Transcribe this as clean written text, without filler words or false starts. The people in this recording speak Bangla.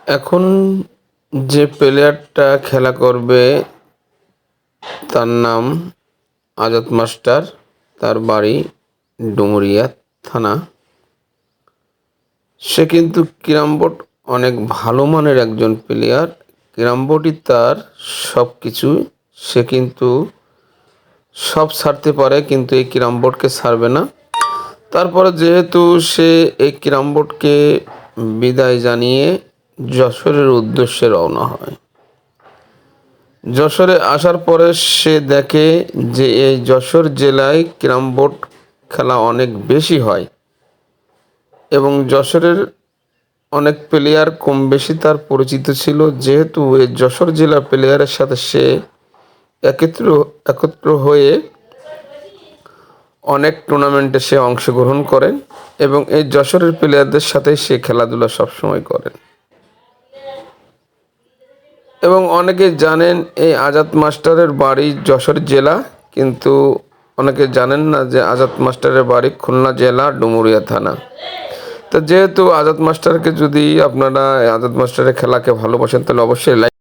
এখন যে প্লেয়ারটা খেলা করবে তার নাম আজাদ মাস্টার। তার বাড়ি ডুমুরিয়া থানা। সে কিন্তু ক্যারাম বোর্ড অনেক ভালো মানের একজন প্লেয়ার। ক্যারাম বোর্ডই তার সব কিছু। সে কিন্তু সব ছাড়তে পারে, কিন্তু এই ক্যারাম বোর্ডকে ছাড়বে না। তারপরে যেহেতু সে এই ক্যারাম বোর্ডকে বিদায় জানিয়ে যশোরের উদ্দেশ্যে রওনা হয়। যশোরে আসার পরে সে দেখে যে এই যশোর জেলায় ক্যারাম বোর্ড খেলা অনেক বেশি হয় এবং যশোরের অনেক প্লেয়ার কম বেশি তার পরিচিত ছিল। যেহেতু এই যশোর জেলার প্লেয়ারের সাথে সে একত্র হয়ে অনেক টুর্নামেন্টে সে অংশগ্রহণ করেন এবং এই যশোরের প্লেয়ারদের সাথে সে খেলাধুলা সবসময় করেন। এবং অনেকে জানেন এই আজাদ মাস্টারের বাড়ি যশোর জেলা, কিন্তু অনেকে জানেন না যে আজাদ মাস্টারের বাড়ি খুলনা জেলা ডুমুরিয়া থানা। তো যেহেতু আজাদ মাস্টারকে যদি আপনারা আজাদ মাস্টারের খেলাকে ভালোবাসেন তাহলে অবশ্যই লাইক